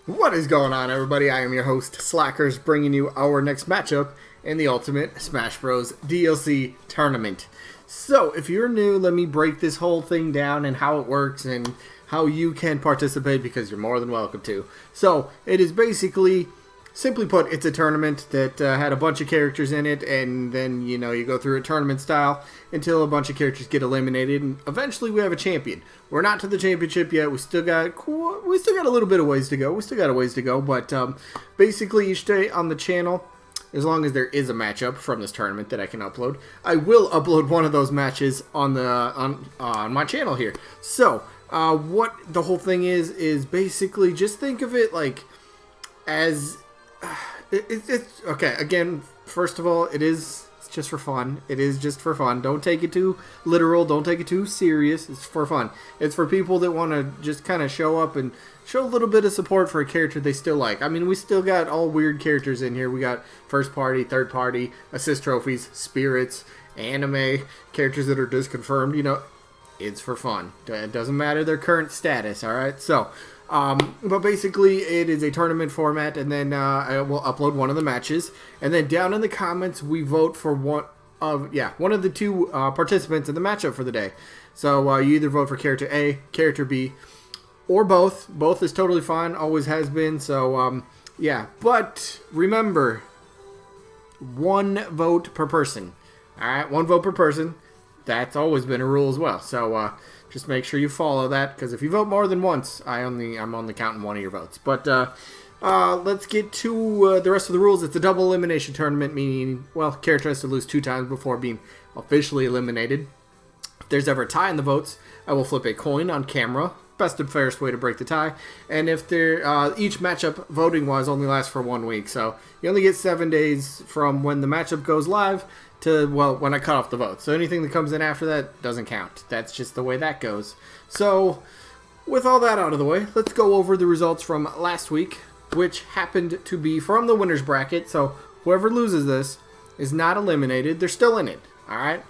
What is going on, everybody? I am your host, Slackerz, bringing you our next matchup in the Ultimate Smash Bros. DLC Tournament. So, if you're new, let me break this whole thing down and how it works and how you can participate, because you're more than welcome to. So, it is basically, simply put, it's a tournament that had a bunch of characters in it, and then, you go through a tournament style until a bunch of characters get eliminated, and eventually we have a champion. We're not to the championship yet. We still got a little bit of ways to go. But basically, each day on the channel, as long as there is a matchup from this tournament that I can upload, I will upload one of those matches on my channel here. So, what the whole thing is basically just think of it like as it's okay. Again, first of all, it's just for fun. It is just for fun. Don't take it too literal. Don't take it too serious. It's for fun. It's for people that want to just kind of show up and show a little bit of support for a character they still like. I mean, we still got all weird characters in here. We got first party, third party, assist trophies, spirits, anime, characters that are disconfirmed. It's for fun. It doesn't matter their current status, alright? So, but basically, it is a tournament format, and then I will upload one of the matches, and then down in the comments, we vote for one of the two participants in the matchup for the day. So, you either vote for character A, character B, or both. Both is totally fine, always has been, so, yeah. But, remember, one vote per person. Alright, one vote per person. That's always been a rule as well, so, just make sure you follow that, because if you vote more than once, I'm only counting one of your votes. But let's get to the rest of the rules. It's a double elimination tournament, meaning, well, character has to lose 2 times before being officially eliminated. If there's ever a tie in the votes, I will flip a coin on camera. Best and fairest way to break the tie. And if each matchup, voting-wise, only lasts for 1 week. So you only get 7 days from when the matchup goes live to, well, when I cut off the votes. So anything that comes in after that doesn't count. That's just the way that goes. So, with all that out of the way, let's go over the results from last week, which happened to be from the winner's bracket. So, whoever loses this is not eliminated. They're still in it, alright?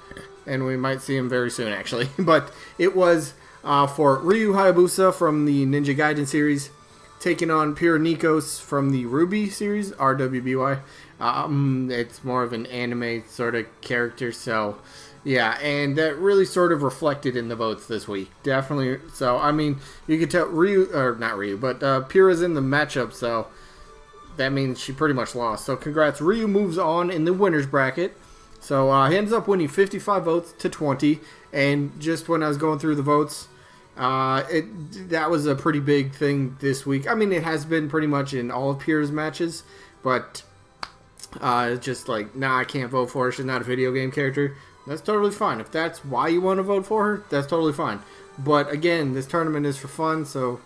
And we might see them very soon, actually. But it was for Ryu Hayabusa from the Ninja Gaiden series, taking on Pyrrha Nikos from the Ruby series, RWBY. It's more of an anime sort of character, so yeah, and that really sort of reflected in the votes this week. Definitely. So, I mean, you could tell Pyrrha's in the matchup, so that means she pretty much lost. So, congrats. Ryu moves on in the winner's bracket. So, he ends up winning 55 votes to 20, and just when I was going through the votes, that was a pretty big thing this week. I mean, it has been pretty much in all of Pyrrha's matches, but it's just like, nah, I can't vote for her. She's not a video game character. That's totally fine. If that's why you want to vote for her, that's totally fine. But again, this tournament is for fun, so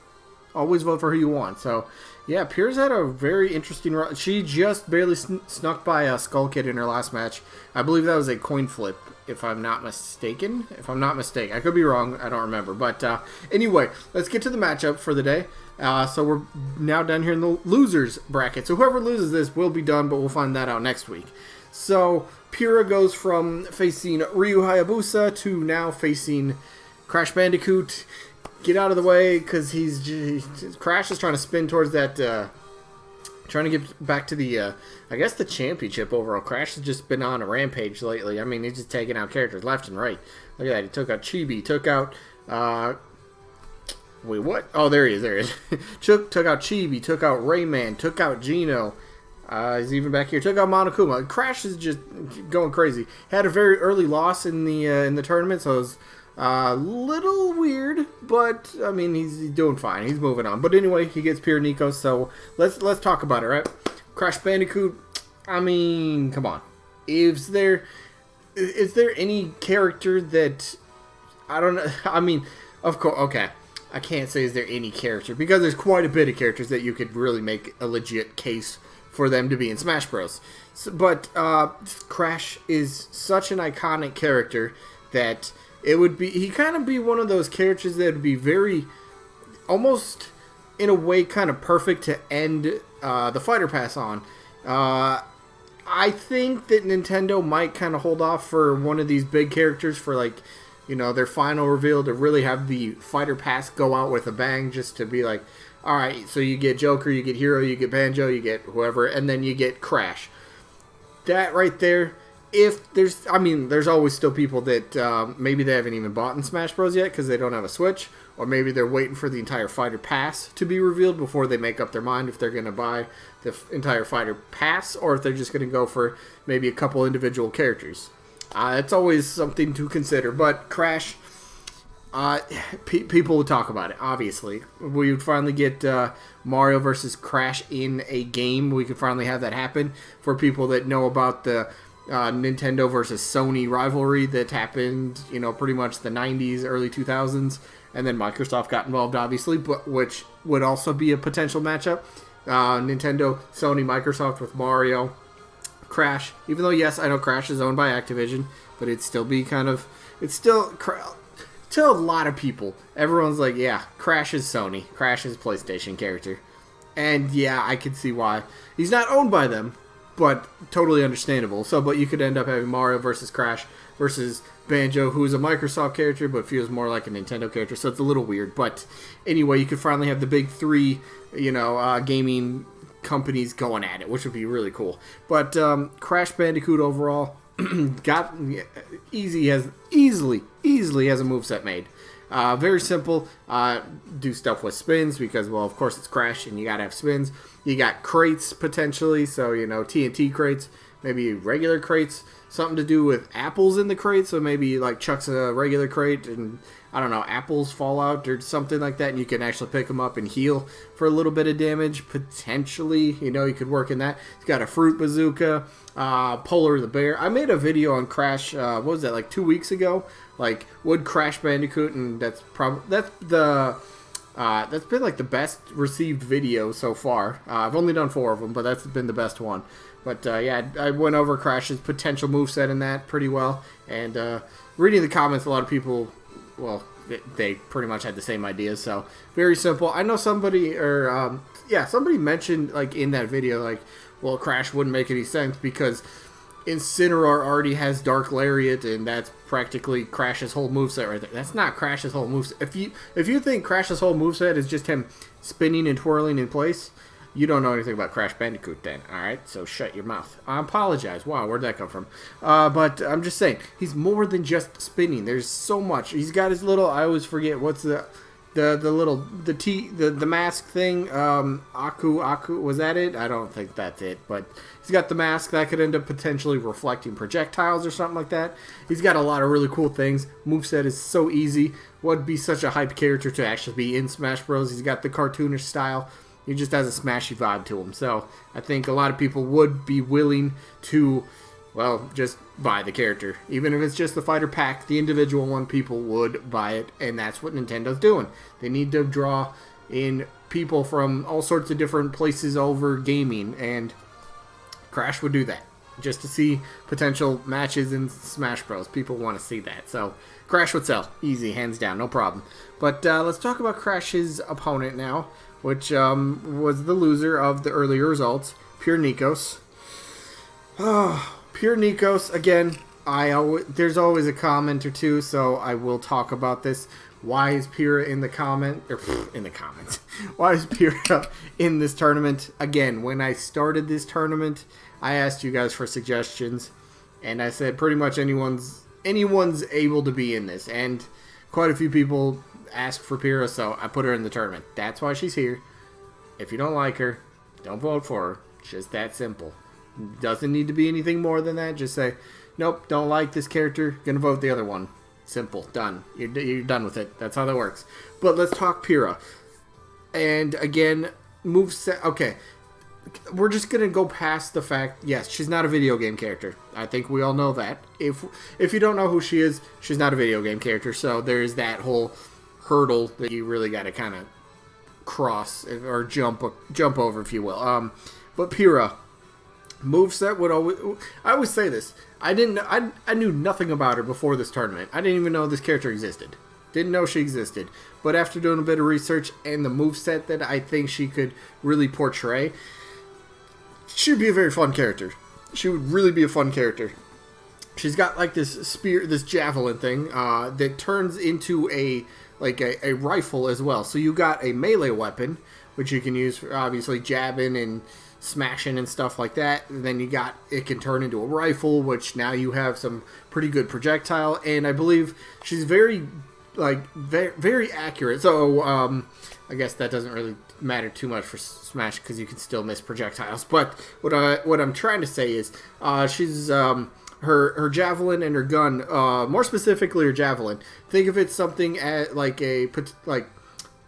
always vote for who you want. So, yeah, Pyrrha's had a very interesting run. She just barely snuck by a Skull Kid in her last match. I believe that was a coin flip, if I'm not mistaken. I could be wrong. I don't remember. But anyway, let's get to the matchup for the day. So we're now down here in the losers bracket. So whoever loses this will be done, but we'll find that out next week. So Pyrrha goes from facing Ryu Hayabusa to now facing Crash Bandicoot. Get out of the way, because Crash is trying to spin towards that, trying to get back to the, I guess the championship overall. Crash has just been on a rampage lately. I mean, he's just taking out characters left and right. Look at that. He took out Chibi, took out, wait, what? Oh, there he is. took out Chibi, took out Rayman, took out Gino. He's even back here. Took out Monokuma. Crash is just going crazy. Had a very early loss in the tournament, so it was a little weird, but I mean, he's doing fine. He's moving on. But anyway, he gets Pyrrha Nikos, so let's talk about it, right? Crash Bandicoot, I mean, come on. Is there any character that, I don't know, I mean, of course, okay. I can't say is there any character, because there's quite a bit of characters that you could really make a legit case for them to be in Smash Bros. So, but Crash is such an iconic character that he'd kind of be one of those characters that would be very, almost in a way, kind of perfect to end the Fighter Pass on. I think that Nintendo might kind of hold off for one of these big characters for, like, their final reveal, to really have the Fighter Pass go out with a bang, just to be like, Alright, so you get Joker, you get Hero, you get Banjo, you get whoever, and then you get Crash. That right there, if there's, I mean, there's always still people that maybe they haven't even bought in Smash Bros. Yet because they don't have a Switch, or maybe they're waiting for the entire Fighter Pass to be revealed before they make up their mind if they're going to buy the entire Fighter Pass, or if they're just going to go for maybe a couple individual characters. It's always something to consider, but Crash, people would talk about it, obviously. We would finally get Mario versus Crash in a game. We could finally have that happen for people that know about the Nintendo versus Sony rivalry that happened, pretty much the 90s, early 2000s, and then Microsoft got involved, obviously, but which would also be a potential matchup. Nintendo, Sony, Microsoft with Mario, Crash. Even though, yes, I know Crash is owned by Activision, but it'd still be to a lot of people, everyone's like, yeah, Crash is Sony. Crash is a PlayStation character. And yeah, I can see why. He's not owned by them, but totally understandable. But you could end up having Mario versus Crash versus Banjo, who is a Microsoft character, but feels more like a Nintendo character, so it's a little weird. But anyway, you could finally have the big three, gaming companies going at it, which would be really cool. But Crash Bandicoot overall got easily has a moveset made. Very simple. Do stuff with spins because, well, of course it's Crash and you gotta have spins. You got crates potentially, so TNT crates, maybe regular crates, something to do with apples in the crate, so maybe like chucks a regular crate and I don't know, apples fall out or something like that, and you can actually pick them up and heal for a little bit of damage potentially. You could work in that. It's got a fruit bazooka, Polar the bear. I made a video on Crash. What was that, like 2 weeks ago? Like, would Crash Bandicoot, and that's been like the best received video so far. I've only done 4 of them, but that's been the best one. But yeah, I went over Crash's potential moveset in that pretty well. And reading the comments, a lot of people, well, they pretty much had the same ideas. So very simple. I know somebody mentioned like in that video, like, well, Crash wouldn't make any sense because Incineroar already has Dark Lariat, and that's practically Crash's whole moveset right there. That's not Crash's whole moveset. If you think Crash's whole moveset is just him spinning and twirling in place, you don't know anything about Crash Bandicoot then, alright? So shut your mouth. I apologize. Wow, where'd that come from? But I'm just saying, he's more than just spinning. There's so much. He's got his little, I always forget, what's the mask thing? Aku, was that it? I don't think that's it, but he's got the mask that could end up potentially reflecting projectiles or something like that. He's got a lot of really cool things. Moveset is so easy. Would be such a hype character to actually be in Smash Bros. He's got the cartoonish style. He just has a smashy vibe to him. So I think a lot of people would be willing to, well, just buy the character. Even if it's just the fighter pack, the individual one, people would buy it. And that's what Nintendo's doing. They need to draw in people from all sorts of different places over gaming. And Crash would do that. Just to see potential matches in Smash Bros. People want to see that. So Crash would sell. Easy, hands down, no problem. But let's talk about Crash's opponent now, which was the loser of the earlier results, Pyrrha Nikos. Pyrrha Nikos, again, there's always a comment or two, so I will talk about this. Why is Pyrrha in the comments? Why is Pyrrha in this tournament? Again, when I started this tournament, I asked you guys for suggestions, and I said pretty much anyone's able to be in this, and quite a few people asked for Pyrrha, so I put her in the tournament. That's why she's here. If you don't like her, don't vote for her. Just that simple. Doesn't need to be anything more than that. Just say, nope, don't like this character, gonna vote the other one. Simple. Done. You're done with it. That's how that works. But let's talk Pyrrha. And again, moveset. Okay. We're just gonna go past the fact, yes, she's not a video game character. I think we all know that. If you don't know who she is, she's not a video game character. So there's that whole hurdle that you really got to kind of cross or jump over, if you will. But Pyrrha, moveset would always. I always say this. I knew nothing about her before this tournament. I didn't even know this character existed. Didn't know she existed. But after doing a bit of research and the moveset that I think she could really portray, she would be a very fun character. She would really be a fun character. She's got like this spear, this javelin thing that turns into a rifle as well. So you got a melee weapon, which you can use for obviously jabbing and smashing and stuff like that. And then it can turn into a rifle, which now you have some pretty good projectile. And I believe she's very very accurate. So I guess that doesn't really matter too much for Smash because you can still miss projectiles. But what I'm trying to say is she's her javelin and her gun, more specifically her javelin. Think of it something like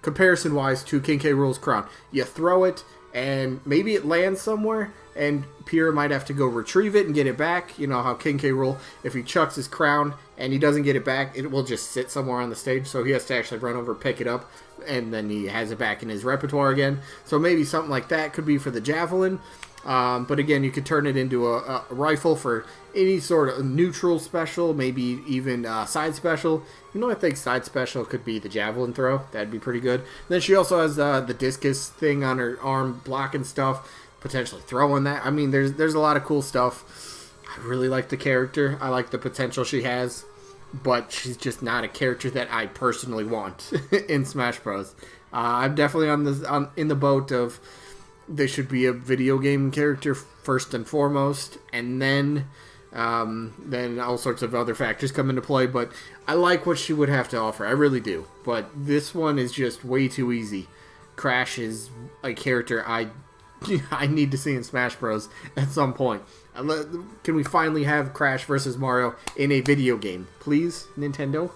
comparison wise to King K. Rool's crown. You throw it and maybe it lands somewhere, and Pyrrha might have to go retrieve it and get it back. You know how King K. Rool, if he chucks his crown and he doesn't get it back, it will just sit somewhere on the stage, so he has to actually run over, pick it up, and then he has it back in his repertoire again. So maybe something like that could be for the javelin. But again, you could turn it into a rifle for any sort of neutral special, maybe even side special. You know, I think side special could be the javelin throw. That'd be pretty good. Then she also has the discus thing on her arm, blocking stuff, potentially throwing that. I mean, there's a lot of cool stuff. I really like the character. I like the potential she has, but she's just not a character that I personally want in Smash Bros. I'm definitely in the boat of they should be a video game character first and foremost, and then all sorts of other factors come into play. But I like what she would have to offer. I really do. But this one is just way too easy. Crash is a character I need to see in Smash Bros. At some point. Can we finally have Crash versus Mario in a video game? Please, Nintendo?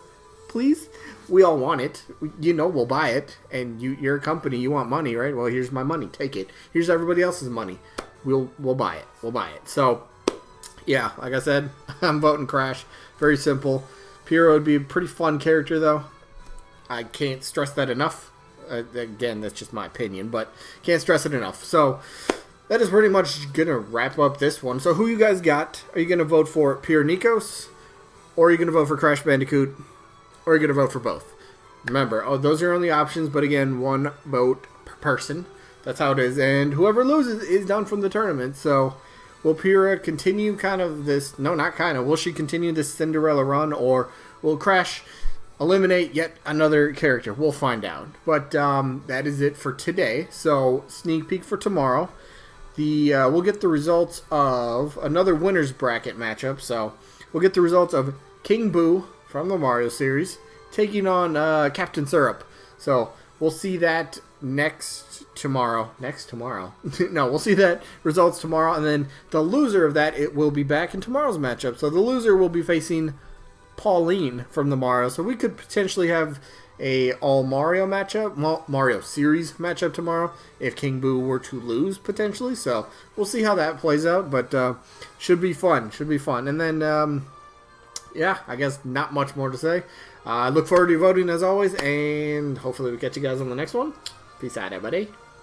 Please? We all want it. You know we'll buy it. And you're a company. You want money, right? Well, here's my money. Take it. Here's everybody else's money. We'll buy it. We'll buy it. So, yeah, like I said, I'm voting Crash. Very simple. Pyrrha would be a pretty fun character, though. I can't stress that enough. Again, that's just my opinion, but can't stress it enough. So, that is pretty much going to wrap up this one. So, who you guys got? Are you going to vote for Pyrrha Nikos? Or are you going to vote for Crash Bandicoot? Or are you going to vote for both? Remember, those are only options, but again, one vote per person. That's how it is. And whoever loses is done from the tournament. So, will Pyrrha continue kind of this... No, not kind of. Will she continue this Cinderella run? Or will Crash eliminate yet another character? We'll find out. But that is it for today. So, sneak peek for tomorrow. We'll get the results of another winner's bracket matchup. So, we'll get the results of King Boo from the Mario series taking on Captain Syrup. So we'll see that tomorrow. No, we'll see that results tomorrow, and then the loser of that, it will be back in tomorrow's matchup. So the loser will be facing Pauline from the Mario. So we could potentially have a all Mario matchup, Mario series matchup tomorrow if King Boo were to lose potentially. So we'll see how that plays out, but should be fun. And then yeah, I guess not much more to say. I look forward to your voting as always, and hopefully we catch you guys on the next one. Peace out, everybody.